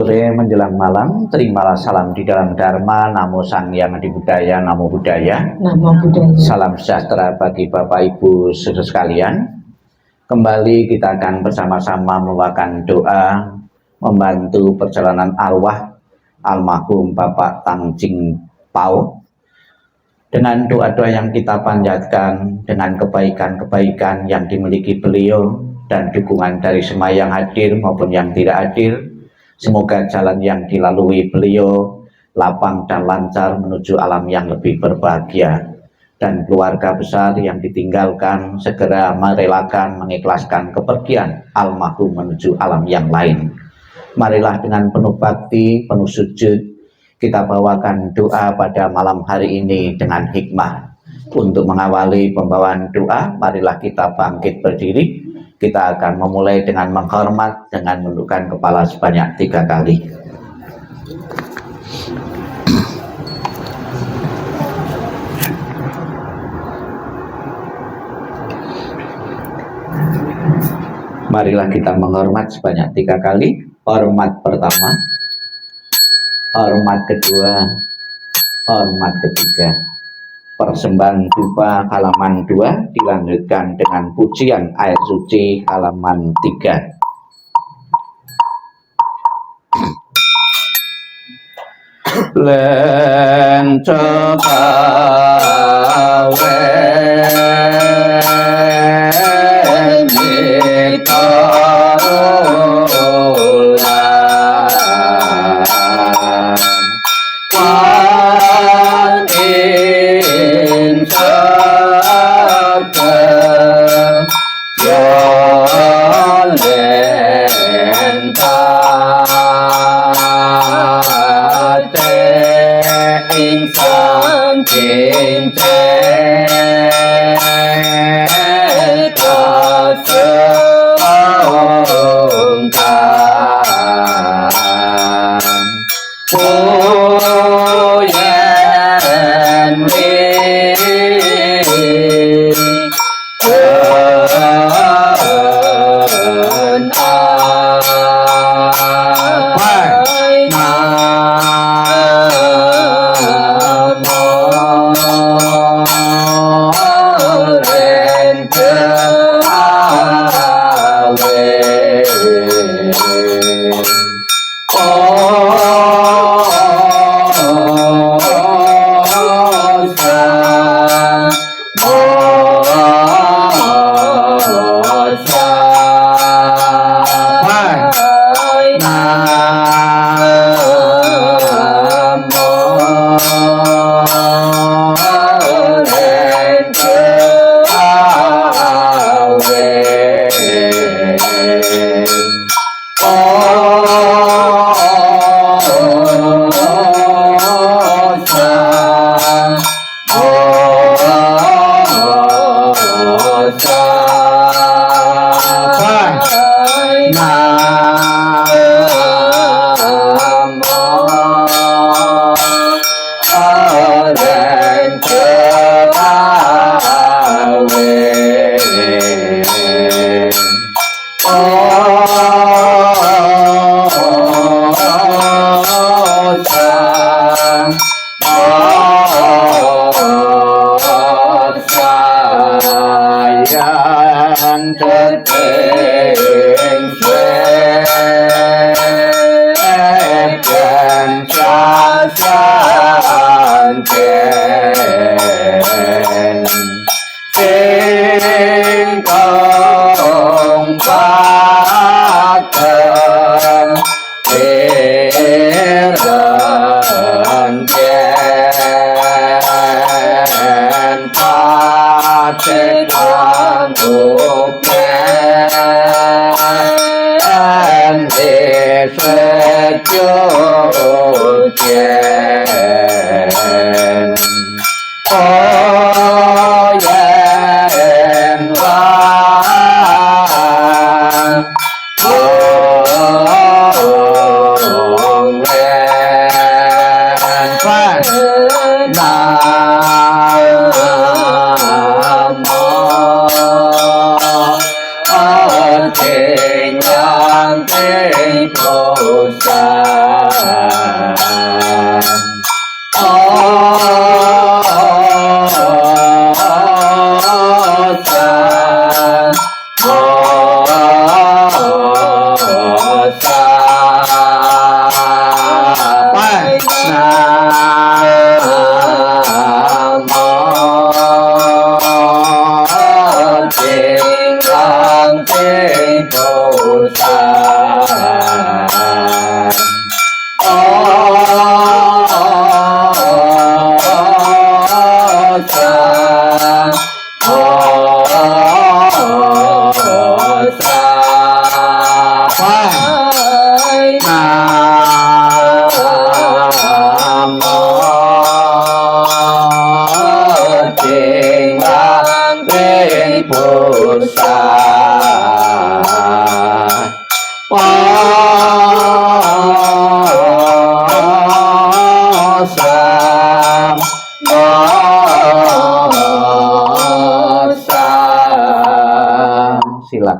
Sore menjelang malam, terimalah salam di dalam Dharma, Namo Sang Hyang Adi Budaya, Namo Buddhaya. Namo Buddhaya. Salam sejahtera bagi Bapak Ibu saudara sekalian. Kembali kita akan bersama-sama membawakan doa membantu perjalanan arwah almarhum Bapak Tang Jing Pao. Dengan doa-doa yang kita panjatkan, dengan kebaikan-kebaikan yang dimiliki beliau dan dukungan dari semua yang hadir maupun yang tidak hadir, semoga jalan yang dilalui beliau lapang dan lancar menuju alam yang lebih berbahagia, dan keluarga besar yang ditinggalkan segera merelakan, mengikhlaskan kepergian almarhum menuju alam yang lain. Marilah dengan penuh bakti, penuh sujud, kita bawakan doa pada malam hari ini dengan hikmah. Untuk mengawali pembawaan doa, marilah kita bangkit berdiri. Kita akan memulai dengan menghormat, dengan menundukkan kepala sebanyak 3 kali. Marilah kita menghormat sebanyak 3 kali. Hormat pertama, hormat kedua, hormat ketiga. Persembahan dupa halaman 2 dilanjutkan dengan pujian air suci halaman 3. Lenca gawe Hãy subscribe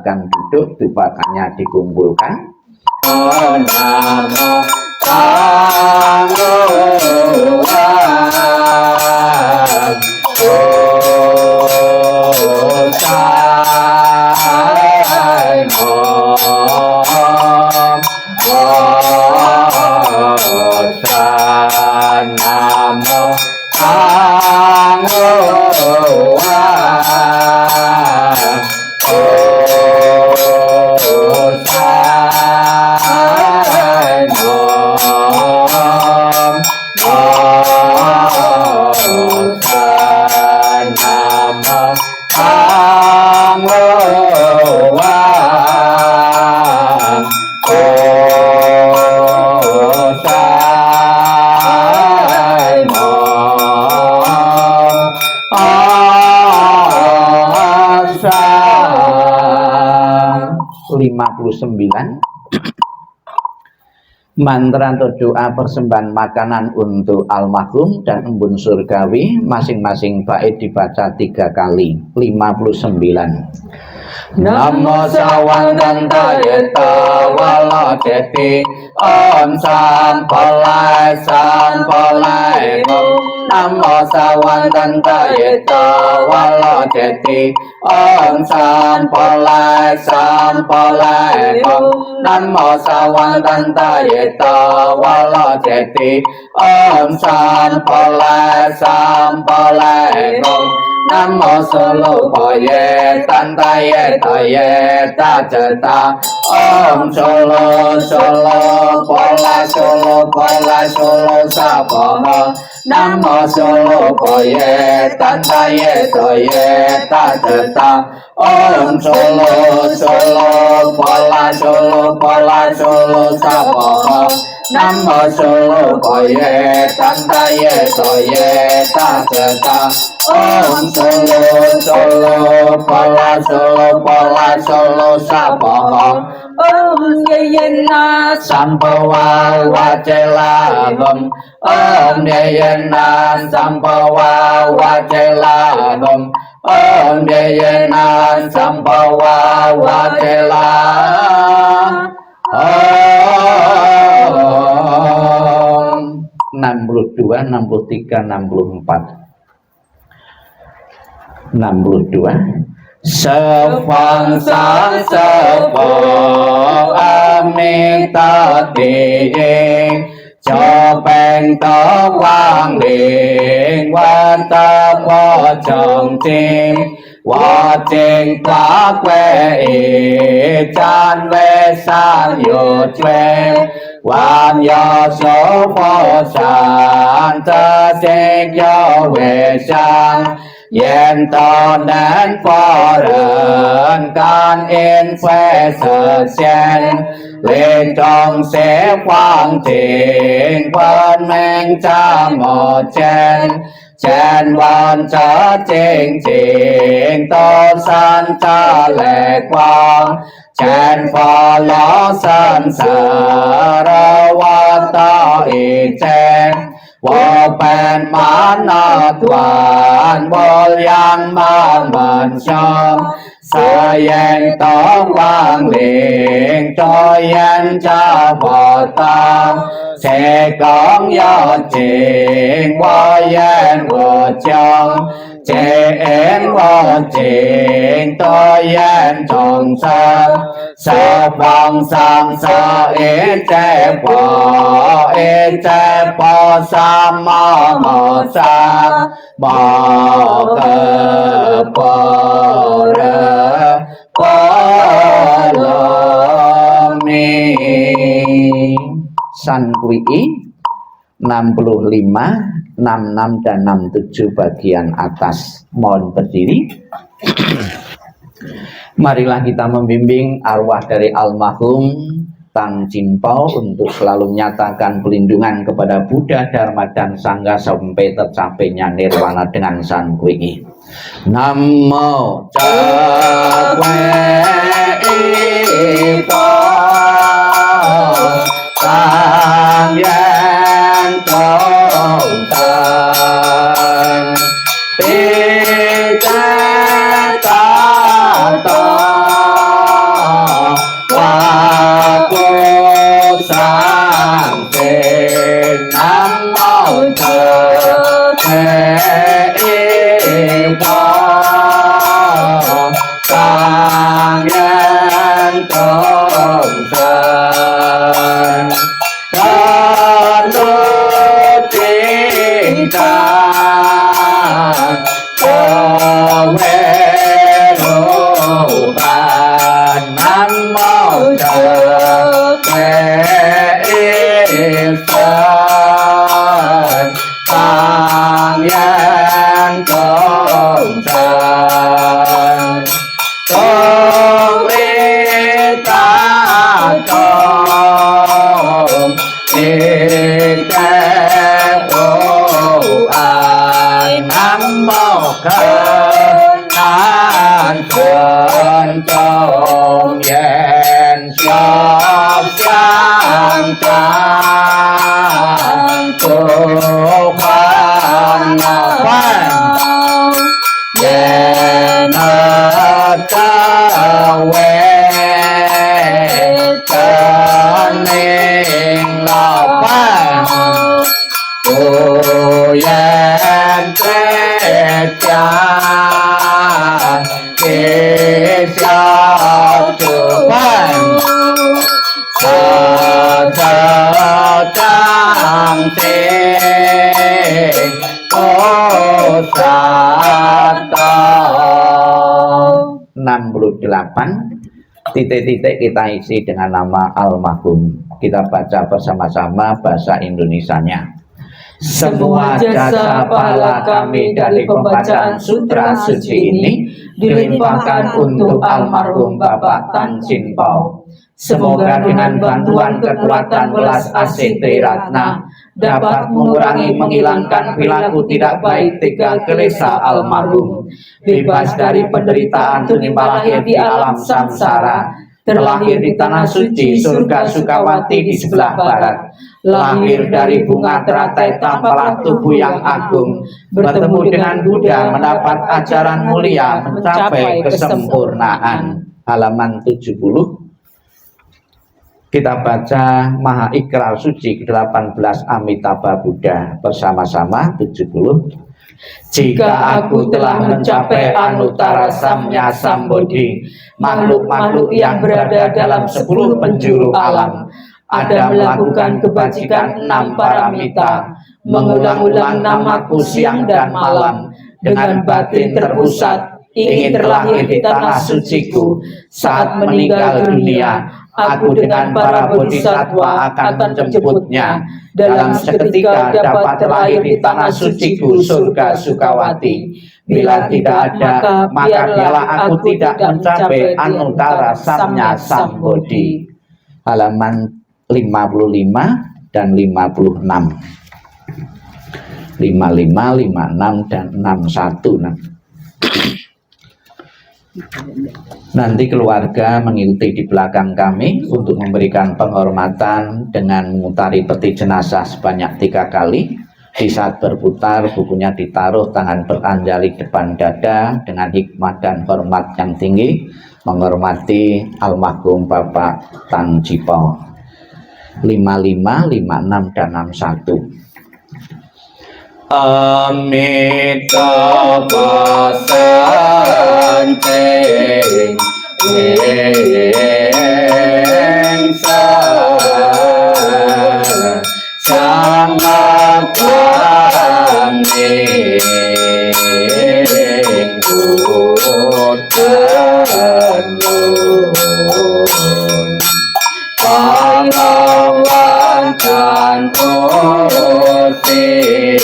silakan duduk, tupakannya dikumpulkan. Namo Tangguhan Osai Osai Namo Tangguhan mantra atau doa persembahan makanan untuk almarhum dan embun surgawi masing-masing bait dibaca 3 kali. 59. Namo Sawandanta Yeta Wala Jeti Om Sampalai Sampalai Om Namo Sawandanta Yeta Wala Jeti Om Sampalai Sampalai Om Namo Sawandanta Yeta Wala Jeti Om Sampalai Sampalai Om Namo Solo Boye Tantaye Taye Tajata Om Solo Solo Pola Solo Pola Solo Sabaha Namo Solo Boye Tantaye Taye Tajata Om Solo Solo Pola Solo Pola Solo Sabaha Namo Solo Boye Tantaye Taye Tajata Om Solo Solo Pola Solo Sabaha Om Yeyena Sampawa Wacela Om Yeyena Sampawa Wacela Om Yeyena Sampawa Wacela Om 62, 63, 64 62 Sepang sang sepang amita tiing Chopeng to quang liên quan tâm vô trọng chim Wo chinh quá quê y chan về sang yu chuyên Quan yo số phô sản ta sinh yo về sang Yên to đến phó rợn can yên phê sở sen Lên trong sẽ quang trình quân minh cha một chen Chen văn trở chính trình tô san cha lệ quang Chen phó ló sân sở rơ quan to y chen Vô bèn mãn nọ toàn vô yang mang mần sông Sở yên tông quang liền cho yên cha bò tăng Sẽ công yo trình vô yên vô chông Chế yên vô trình tô yên trọng sân Sở phong sang sở ít chế bò sa ma mò sa bò cơ bò rơ bò lô mi San Kui 65, 66 dan 67 bagian atas. Mohon berdiri. Marilah kita membimbing arwah dari almarhum Tang Jinpo untuk selalu menyatakan pelindungan kepada Buddha, Dharma dan Sangha sampai tercapainya nirwana dengan San Kui. Namo Cakwe Ipo Sang Yen Tong Tang Pi Ta Ta Tong sinh nam mô Phật Thế Phật tăng nhân tôn sơn thân nước thiên tạng tôn huệ đủ bàn nam mô Phật Thế Phật tăng nhân tôn sơn tôn ý ta tôn ý thế ô ai nam mô khơn an thượng tôn yên sop sang trang tu khoan khoan yên ta quê chân yên lọc khoan tu yên thế cha kỳ sao chủ khoan thơ trang thiên Bồ Tát 68 titik-titik kita isi dengan nama almarhum. Kita baca bersama-sama bahasa Indonesianya. Semua jasa pahala kami dari pembacaan sutra suci ini dilimpahkan untuk almarhum Bapak Tan Chin Pao. Semoga dengan bantuan kekuatan welas asih Triratna dapat mengurangi menghilangkan perilaku tidak baik tiga kelesa almarhum, bebas dari penderitaan menimpa lahir di alam samsara, terlahir di tanah suci surga Sukawati di sebelah barat, lahir dari bunga teratai tampalah tubuh yang agung, bertemu dengan Buddha mendapat ajaran mulia mencapai kesempurnaan. Halaman 70. Kita baca Maha Ikrar Suci ke-18 Amitabha Buddha bersama-sama 70. Jika aku telah mencapai Anuttara Samya Sambodhi, makhluk-makhluk yang berada dalam 10 penjuru alam ada melakukan kebajikan 6 paramita, mengulang-ulang namaku siang dan malam, dengan batin terpusat ingin terlahir di tanah suciku. Saat meninggal dunia, aku dengan para bodhisatwa akan menjemputnya. Dalam seketika dapat terlahir di tanah suciku surga Sukawati. Bila tidak ada, maka biarlah aku tidak mencapai Anuttara Samya Sambodhi. Halaman 55 dan 56. 55, 56 dan 61. Nanti keluarga mengikuti di belakang kami untuk memberikan penghormatan dengan memutari peti jenazah sebanyak 3 kali. Di saat berputar, bukunya ditaruh tangan beranjali depan dada dengan hikmat dan hormat yang tinggi, menghormati almarhum Bapak Tan Chin Pao. 55, 56 dan 61. Amitabha Santing Wingsa Sangatami Buddhanun Pahlawan dan Putih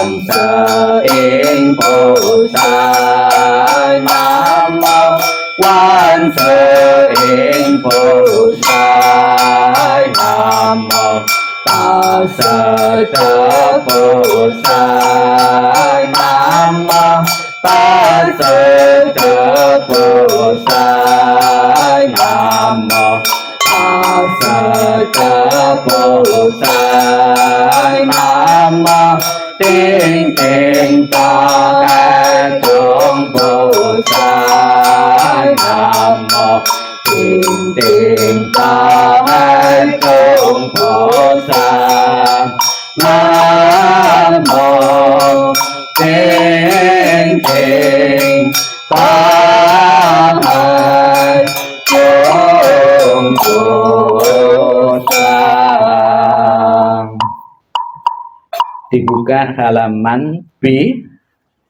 wan seing pusai namo wan seing pusai namo tase pusai namo tase pusai namo tase pusai namo ting ting ta tung pusai namo ting ting ta tung pusai namo ting ting ta tung pusai. Dibuka halaman B,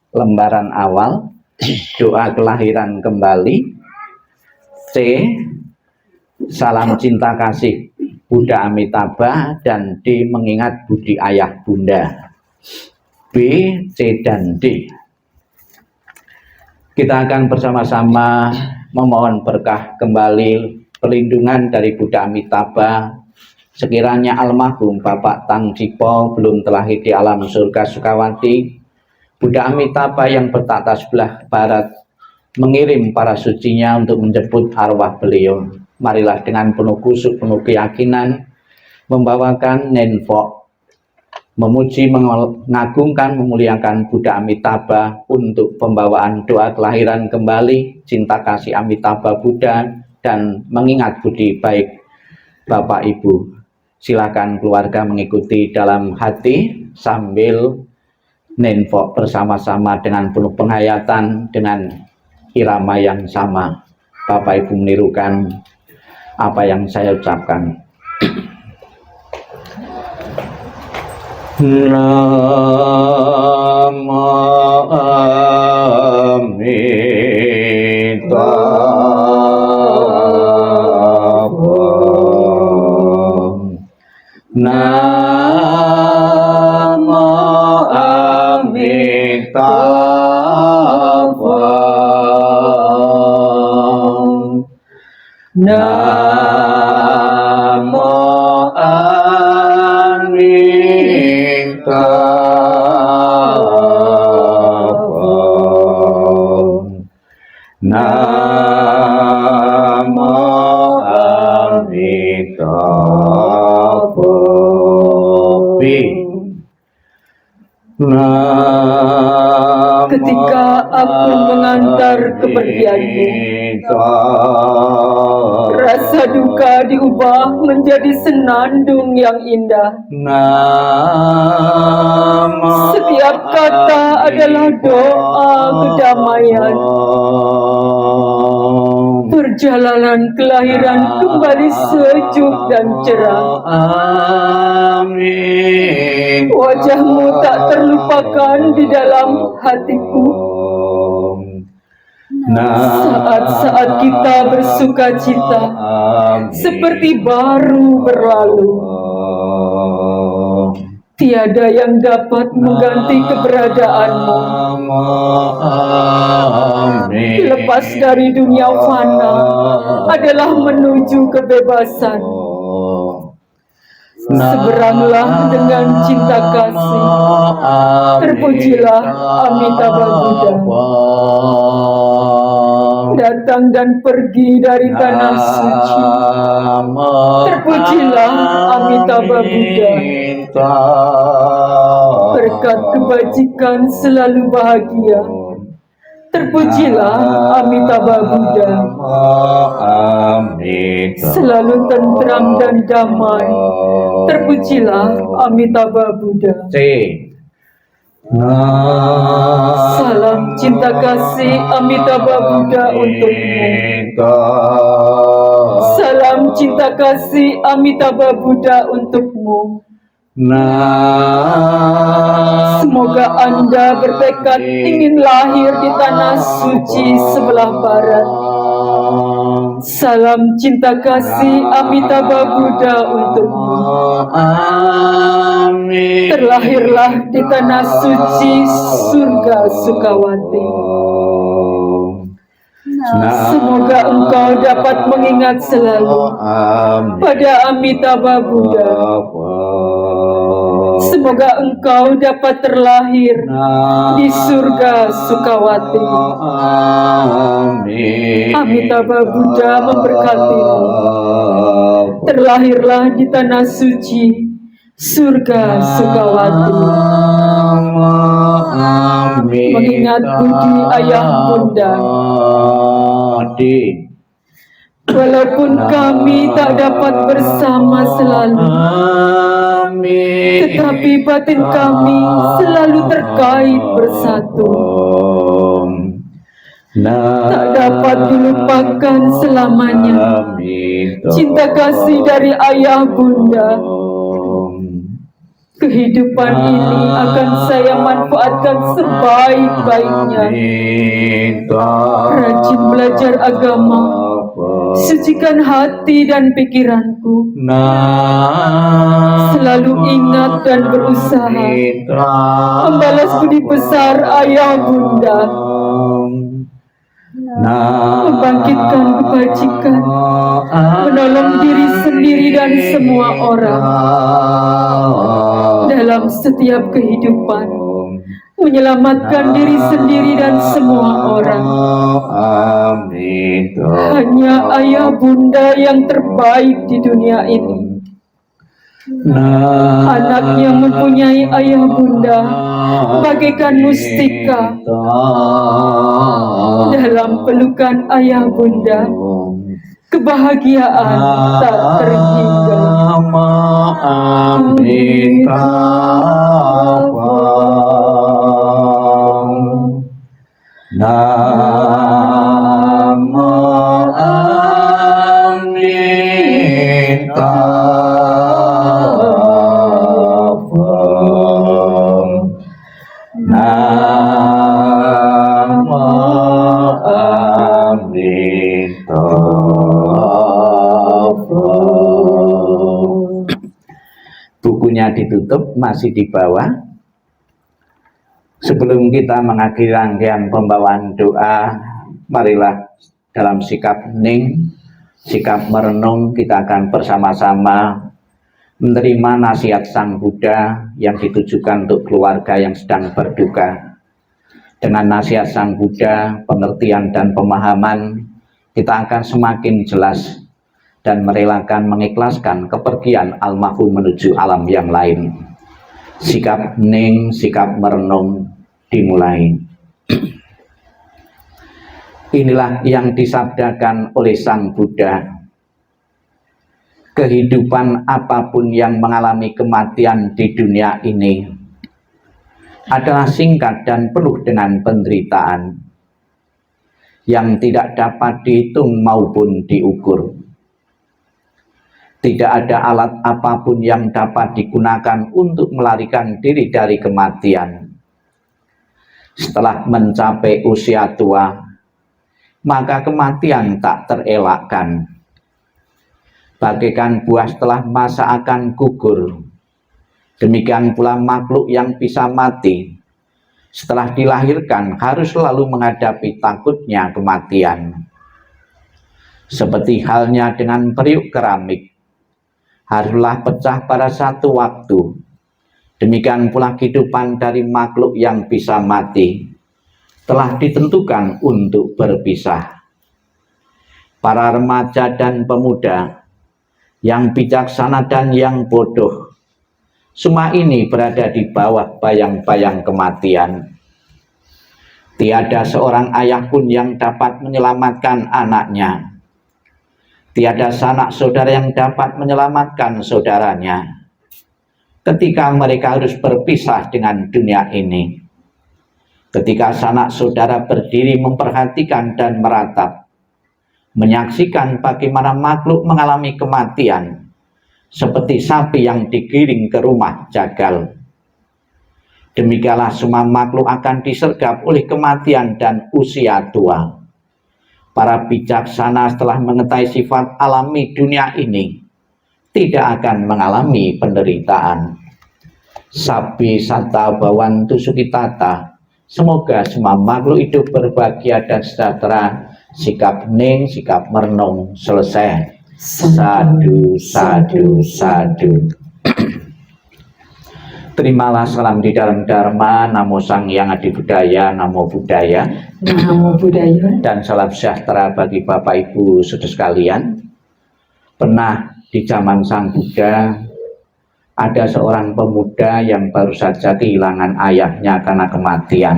lembaran awal, doa kelahiran kembali. C, salam cinta kasih Buddha Amitabha, dan D, mengingat budi ayah bunda. B, C, dan D. Kita akan bersama-sama memohon berkah kembali perlindungan dari Buddha Amitabha. Sekiranya almarhum Bapak Tang Cipo belum terlahir di alam surga Sukawati, Buddha Amitabha yang bertata sebelah barat mengirim para sucinya untuk menjemput arwah beliau. Marilah dengan penuh kusuk, penuh keyakinan membawakan nenfok, memuji, mengagungkan, memuliakan Buddha Amitabha untuk pembawaan doa kelahiran kembali, cinta kasih Amitabha Buddha, dan mengingat budi baik Bapak Ibu. Silakan keluarga mengikuti dalam hati sambil nenfok bersama-sama dengan penuh penghayatan dengan irama yang sama. Bapak Ibu menirukan apa yang saya ucapkan. Namo Amitabha. Namo Amitabha. Namo Amitabha. Namo Amitabha. Ketika aku mengantar kepergianmu, rasa duka diubah menjadi senandung yang indah. Setiap kata adalah doa kedamaian. Perjalanan kelahiran kembali sejuk dan cerah. Wajahmu tak terlupakan di dalam hatiku. Saat-saat kita bersuka cita seperti baru berlalu. Tiada yang dapat mengganti keberadaanmu. Lepas dari dunia fana adalah menuju kebebasan. Seberanglah dengan cinta kasih. Terpujilah Amitabha Buddha. Datang dan pergi dari tanah suci. Terpujilah Amitabha Buddha. Berkat kebajikan selalu bahagia. Terpujilah Amitabha Buddha. Selalu tentram dan damai. Terpujilah Amitabha Buddha. C. Salam cinta kasih Amitabha Buddha untukmu. Salam cinta kasih Amitabha Buddha untukmu. Semoga Anda bertekad ingin lahir di tanah suci sebelah barat. Salam cinta kasih Amitabha Buddha untukmu. Amin. Terlahirlah di tanah suci surga Sukawati. Semoga engkau dapat mengingat selalu pada Amitabha Buddha. Semoga engkau dapat terlahir di surga Sukawati. Amitabha Buddha memberkatimu. Terlahirlah di tanah suci surga Sukawati. Mengingat budi ayah bunda. Walaupun kami tak dapat bersama selalu, tetapi batin kami selalu terkait bersatu. Tak dapat dilupakan selamanya cinta kasih dari ayah bunda. Kehidupan ini akan saya manfaatkan sebaik-baiknya. Rajin belajar agama, sucikan hati dan pikiranku. Selalu ingat dan berusaha membalas budi besar ayah bunda. Membangkitkan kebajikan, menolong diri sendiri dan semua orang dalam setiap kehidupan, menyelamatkan diri sendiri dan semua orang. Hanya ayah bunda yang terbaik di dunia ini. Anak yang mempunyai ayah bunda bagaikan mustika. Dalam pelukan ayah bunda, kebahagiaan tak terhingga. Bukunya ditutup, masih di bawah. Sebelum kita mengakhiri rangkaian pembawaan doa, marilah dalam sikap hening, sikap merenung, kita akan bersama-sama menerima nasihat Sang Buddha yang ditujukan untuk keluarga yang sedang berduka. Dengan nasihat Sang Buddha, pengertian dan pemahaman, kita akan semakin jelas dan merelakan mengikhlaskan kepergian almarhum menuju alam yang lain. Sikap hening, sikap merenung dimulai. Inilah yang disabdakan oleh Sang Buddha. Kehidupan apapun yang mengalami kematian di dunia ini adalah singkat dan penuh dengan penderitaan yang tidak dapat dihitung maupun diukur. Tidak ada alat apapun yang dapat digunakan untuk melarikan diri dari kematian. Setelah mencapai usia tua, maka kematian tak terelakkan. Bagaikan buah setelah masa akan gugur, demikian pula makhluk yang bisa mati setelah dilahirkan harus selalu menghadapi takutnya kematian. Seperti halnya dengan periuk keramik, haruslah pecah pada satu waktu. Demikian pula kehidupan dari makhluk yang bisa mati telah ditentukan untuk berpisah. Para remaja dan pemuda, yang bijaksana dan yang bodoh, semua ini berada di bawah bayang-bayang kematian. Tiada seorang ayah pun yang dapat menyelamatkan anaknya. Tiada sanak saudara yang dapat menyelamatkan saudaranya ketika mereka harus berpisah dengan dunia ini. Ketika sanak saudara berdiri memperhatikan dan meratap, menyaksikan bagaimana makhluk mengalami kematian, seperti sapi yang digiring ke rumah jagal. Demikianlah semua makhluk akan disergap oleh kematian dan usia tua. Para bijaksana setelah mengetahui sifat alami dunia ini tidak akan mengalami penderitaan. Sabi sata bawantu sukitata. Semoga semua makhluk hidup berbahagia dan sejahtera. Sikap hening, sikap merenung selesai. Sadu, sadu, sadu. Terimalah salam di dalam Dharma. Namo Sang Hyang Adi Budaya, Namo Buddhaya. Namo Buddhaya. Dan salam sejahtera bagi Bapak Ibu saudara sekalian. Pernah di zaman Sang Buddha ada seorang pemuda yang baru saja kehilangan ayahnya karena kematian.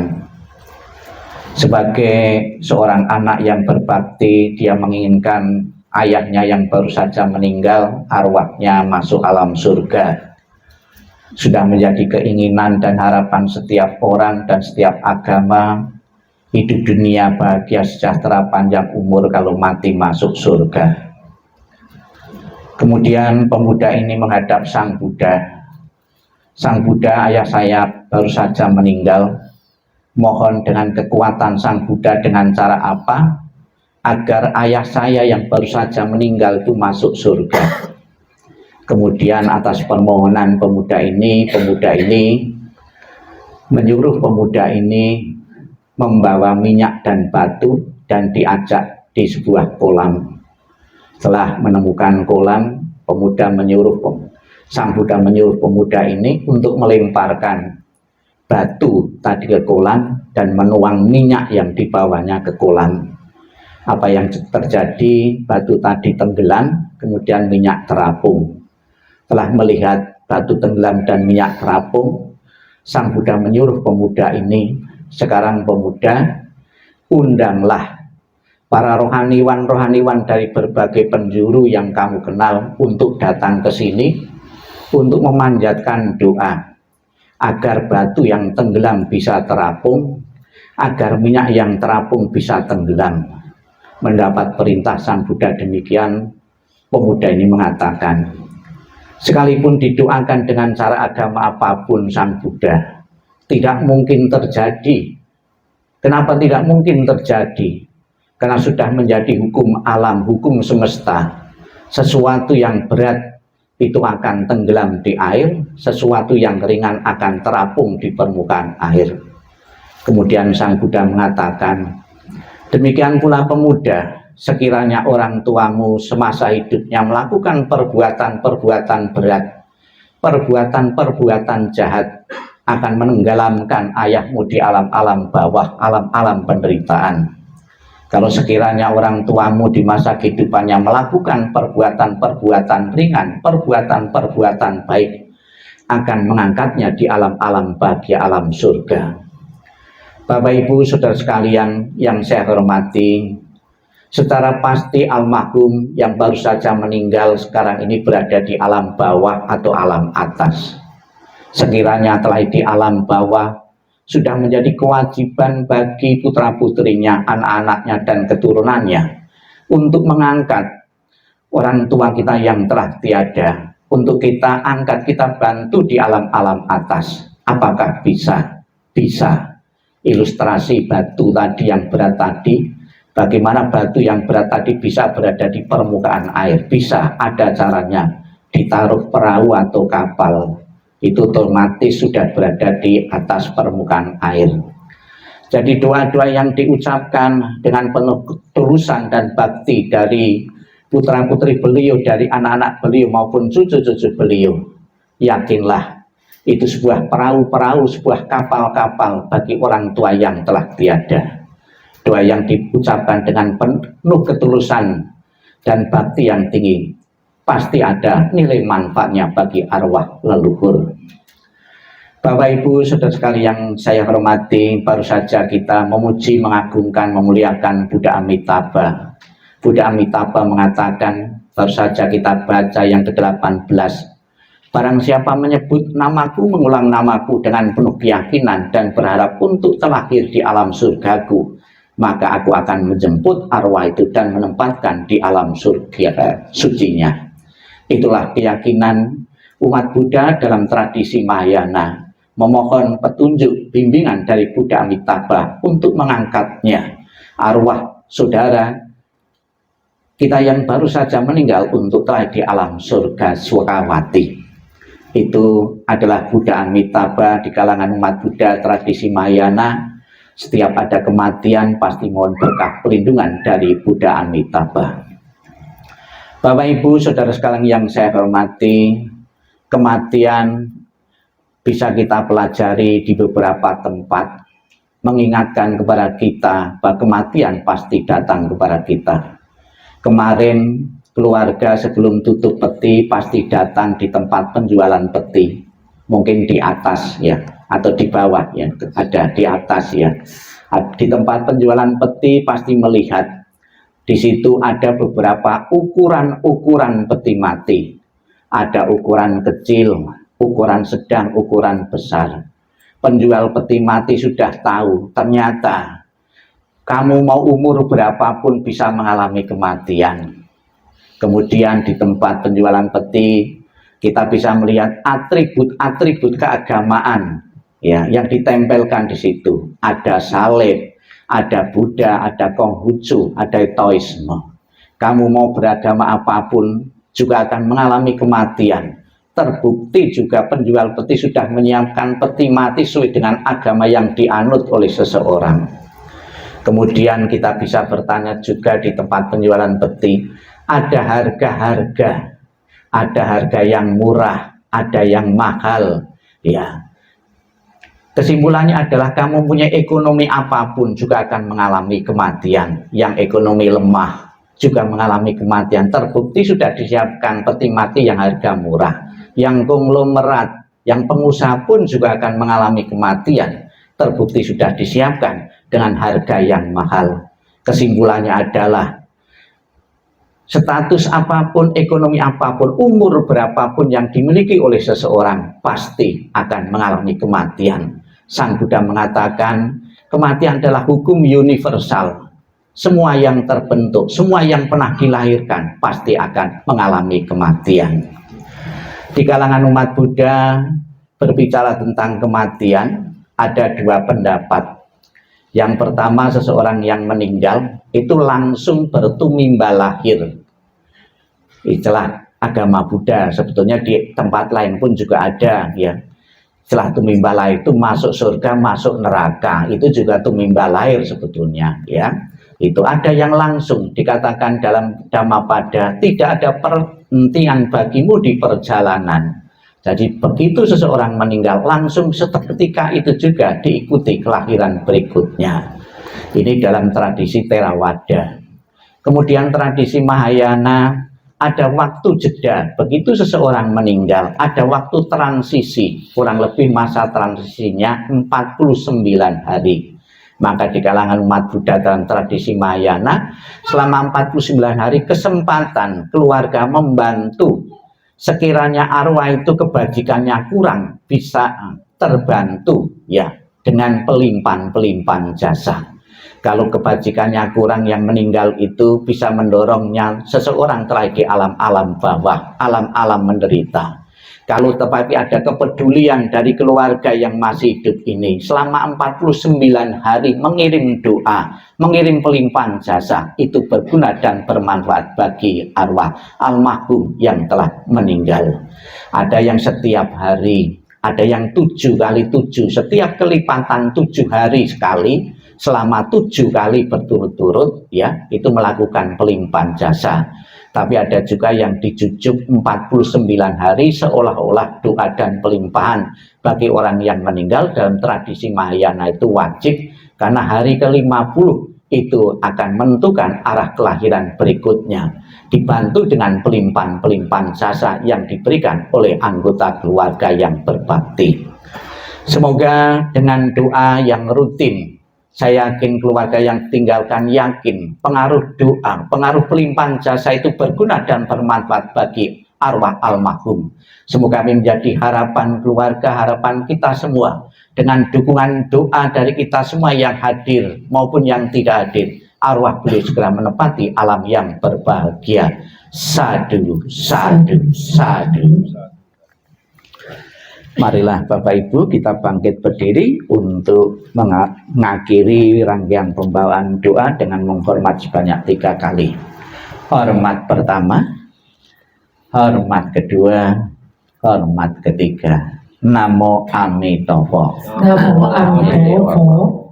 Sebagai seorang anak yang berbakti, dia menginginkan ayahnya yang baru saja meninggal, arwahnya masuk alam surga. Sudah menjadi keinginan dan harapan setiap orang dan setiap agama, hidup dunia bahagia sejahtera panjang umur kalau mati masuk surga. Kemudian pemuda ini menghadap Sang Buddha. Sang Buddha, ayah saya baru saja meninggal. Mohon dengan kekuatan Sang Buddha dengan cara apa? Agar ayah saya yang baru saja meninggal itu masuk surga. Kemudian atas permohonan pemuda ini menyuruh pemuda ini membawa minyak dan batu dan diajak di sebuah kolam. Setelah menemukan kolam, Sang Buddha menyuruh pemuda ini untuk melemparkan batu tadi ke kolam dan menuang minyak yang dibawanya ke kolam. Apa yang terjadi? Batu tadi tenggelam, kemudian minyak terapung. Setelah melihat batu tenggelam dan minyak terapung, Sang Buddha menyuruh pemuda ini, sekarang pemuda, undanglah para rohaniwan dari berbagai penjuru yang kamu kenal untuk datang ke sini untuk memanjatkan doa agar batu yang tenggelam bisa terapung, agar minyak yang terapung bisa tenggelam. Mendapat perintah Sang Buddha demikian, pemuda ini mengatakan, sekalipun didoakan dengan cara agama apapun Sang Buddha, tidak mungkin terjadi. Kenapa tidak mungkin terjadi? Karena sudah menjadi hukum alam, hukum semesta. Sesuatu yang berat itu akan tenggelam di air, sesuatu yang ringan akan terapung di permukaan air. Kemudian Sang Buddha mengatakan, demikian pula pemuda, sekiranya orang tuamu semasa hidupnya melakukan perbuatan-perbuatan berat, perbuatan-perbuatan jahat, akan menenggelamkan ayahmu di alam-alam bawah, alam-alam penderitaan. Kalau sekiranya orang tuamu di masa kehidupannya melakukan perbuatan-perbuatan ringan, perbuatan-perbuatan baik, akan mengangkatnya di alam-alam bahagia, alam surga. Bapak Ibu saudara sekalian yang saya hormati, secara pasti almarhum yang baru saja meninggal sekarang ini berada di alam bawah atau alam atas. Sekiranya telah di alam bawah, sudah menjadi kewajiban bagi putra-putrinya, anak-anaknya dan keturunannya untuk mengangkat orang tua kita yang telah tiada, untuk kita angkat, kita bantu di alam-alam atas. Apakah bisa? Bisa. Ilustrasi batu tadi yang berat tadi, bagaimana batu yang berat tadi bisa berada di permukaan air? Bisa, ada caranya. Ditaruh perahu atau kapal, itu otomatis sudah berada di atas permukaan air. Jadi doa-doa yang diucapkan dengan penuh ketulusan dan bakti dari putra-putri beliau, dari anak-anak beliau maupun cucu-cucu beliau, yakinlah itu sebuah perahu-perahu, sebuah kapal-kapal bagi orang tua yang telah tiada. Doa yang diucapkan dengan penuh ketulusan dan bakti yang tinggi, pasti ada nilai manfaatnya bagi arwah leluhur. Bapak Ibu saudara sekalian yang saya hormati, baru saja kita memuji, mengagungkan, memuliakan Buddha Amitabha. Buddha Amitabha mengatakan, baru saja kita baca yang ke-18, barang siapa menyebut namaku, mengulang namaku dengan penuh keyakinan dan berharap untuk terlahir di alam surgaku, maka aku akan menjemput arwah itu dan menempatkan di alam surga sucinya. Itulah keyakinan umat Buddha dalam tradisi Mahayana, memohon petunjuk bimbingan dari Buddha Amitabha untuk mengangkatnya arwah saudara, kita yang baru saja meninggal untuk telah di alam surga Sukawati. Itu adalah Buddha Amitabha. Di kalangan umat Buddha tradisi Mahayana, setiap ada kematian pasti mohon berkah perlindungan dari Buddha Amitabha. Bapak Ibu Saudara sekalian yang saya hormati, kematian bisa kita pelajari di beberapa tempat, mengingatkan kepada kita bahwa kematian pasti datang kepada kita. Kemarin keluarga sebelum tutup peti pasti datang di tempat penjualan peti, mungkin di atas ya, atau di bawah ya, ada di atas ya. Di tempat penjualan peti pasti melihat di situ ada beberapa ukuran peti mati. Ada ukuran kecil, ukuran sedang, ukuran besar. Penjual peti mati sudah tahu, ternyata kamu mau umur berapapun bisa mengalami kematian. Kemudian di tempat penjualan peti kita bisa melihat atribut-atribut keagamaan ya yang ditempelkan di situ. Ada salib, ada Buddha, ada Konghucu, ada Taoisme. Kamu mau beragama apapun juga akan mengalami kematian. Terbukti juga penjual peti sudah menyiapkan peti mati sesuai dengan agama yang dianut oleh seseorang. Kemudian kita bisa bertanya juga di tempat penjualan peti, ada harga-harga, ada harga yang murah, ada yang mahal, ya. Kesimpulannya adalah kamu punya ekonomi apapun juga akan mengalami kematian. Yang ekonomi lemah juga mengalami kematian. Terbukti sudah disiapkan peti mati yang harga murah. Yang konglomerat, yang pengusaha pun juga akan mengalami kematian. Terbukti sudah disiapkan dengan harga yang mahal. Kesimpulannya adalah status apapun, ekonomi apapun, umur berapapun yang dimiliki oleh seseorang pasti akan mengalami kematian. Sang Buddha mengatakan kematian adalah hukum universal. Semua yang terbentuk, semua yang pernah dilahirkan pasti akan mengalami kematian. Di kalangan umat Buddha berbicara tentang kematian ada dua pendapat. Yang pertama, seseorang yang meninggal itu langsung bertumimba lahir. Istilah agama Buddha sebetulnya di tempat lain pun juga ada ya. Setelah tumimba lahir itu masuk surga, masuk neraka, itu juga tumimba lahir sebetulnya ya. Itu ada yang langsung dikatakan dalam Dhammapada, tidak ada penghentian bagimu di perjalanan. Jadi begitu seseorang meninggal langsung seketika itu juga diikuti kelahiran berikutnya. Ini dalam tradisi Theravada. Kemudian tradisi Mahayana ada waktu jeda. Begitu seseorang meninggal ada waktu transisi. Kurang lebih masa transisinya 49 hari. Maka di kalangan umat Buddha dalam tradisi Mahayana selama 49 hari kesempatan keluarga membantu. Sekiranya arwah itu kebajikannya kurang bisa terbantu ya dengan pelimpahan jasa. Kalau kebajikannya kurang yang meninggal itu bisa mendorongnya seseorang terakhir di alam-alam bawah, alam-alam menderita. Kalau tetapi ada kepedulian dari keluarga yang masih hidup ini selama 49 hari mengirim doa, mengirim pelimpahan jasa, itu berguna dan bermanfaat bagi arwah almarhum yang telah meninggal. Ada yang setiap hari, ada yang 7 kali 7, setiap kelipatan 7 hari sekali selama 7 kali berturut-turut ya, itu melakukan pelimpahan jasa. Tapi ada juga yang dijujuk 49 hari seolah-olah doa dan pelimpahan bagi orang yang meninggal. Dalam tradisi Mahayana itu wajib karena hari ke-50 itu akan menentukan arah kelahiran berikutnya, dibantu dengan pelimpahan jasa yang diberikan oleh anggota keluarga yang berbakti. Semoga dengan doa yang rutin, saya yakin keluarga yang tinggalkan yakin pengaruh doa, pengaruh pelimpahan jasa itu berguna dan bermanfaat bagi arwah almarhum. Semoga menjadi harapan keluarga, harapan kita semua. Dengan dukungan doa dari kita semua yang hadir maupun yang tidak hadir, arwah beliau segera menepati alam yang berbahagia. Sadhu, sadhu, sadhu. Marilah Bapak Ibu kita bangkit berdiri untuk mengakhiri rangkaian pembawaan doa dengan menghormat sebanyak 3 kali. Hormat pertama, hormat kedua, hormat ketiga. Namo Amitabha. Namo Amitabha.